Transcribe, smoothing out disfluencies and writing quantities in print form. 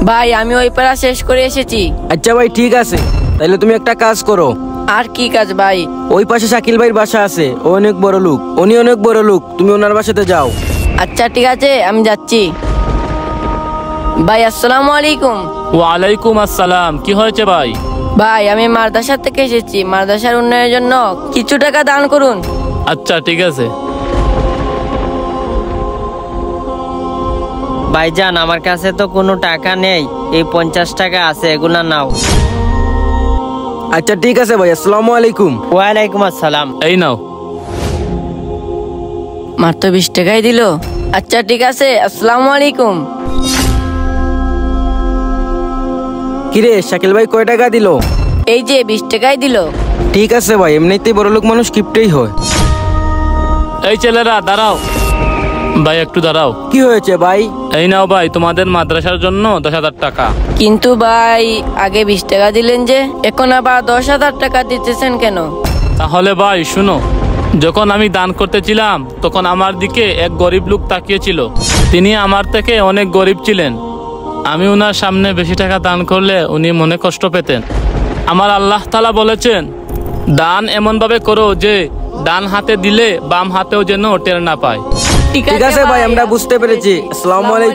ভাই আমি ওই পাড়া শেষ করে এসেছি। আচ্ছা ভাই ঠিক আছে, তাহলে তুমি একটা কাজ করো। আর কি কাজ ভাই? ওই পাশে শাকিল ভাইয়ের বাসা আছে, ও অনেক বড় লোক, উনি অনেক বড় লোক, তুমি ওনার বাসাতে যাও। আচ্ছা ঠিক আছে, আমি যাচ্ছি। ভাই আসসালামু আলাইকুম। ওয়ালাইকুম আসসালাম। কি হয়েছে ভাই? ভাই আমি মাদ্রাসা থেকে এসেছি, মাদ্রাসার উন্নয়নের জন্য কিছু টাকা দান করুন। আচ্ছা ঠিক আছে। ভাইজান আমার কাছে তো কোনো টাকা নেই, এই 50 টাকা আছে, এগুলা নাও। আচ্ছা ঠিক আছে ভাই, আসসালামু আলাইকুম। ওয়ালাইকুম আসসালাম। এই নাও। মাত্র 20 টাকাই দিল। আচ্ছা ঠিক আছে, আসসালামু আলাইকুম। কিরে শাকিল ভাই কয় টাকা দিল? এই যে 20 টাকাই দিল। ঠিক আছে ভাই, এমনিতেই বড় লোক মানুষ কিপটেই হয়। এই ছেলেরা দাঁড়াও, ভাই একটু দাঁড়াও। কি হয়েছে ভাই? এই নাও ভাই, তোমাদের মাদ্রাসার জন্য 10,000 টাকা। কিন্তু ভাই আগে 20 টাকা দিলেন যে, এখন আবার 10,000 টাকা দিতেছেন কেন? তাহলে ভাই শুনো, যখন আমি দান করতেছিলাম তখন আমার দিকে এক গরিব লোক তাকিয়েছিল। তিনি আমার থেকে অনেক গরিব ছিলেন। আমি ওনার সামনে বেশি টাকা দান করলে উনি মনে কষ্ট পেতেন। আমার আল্লাহ তাআলা বলেছেন, দান এমনভাবে করো যে ডান হাতে দিলে বাম হাতেও যেন টের না পায়। ঠিক আছে ভাই, আমরা বুঝতে পেরেছি। আসসালামু আলাইকুম।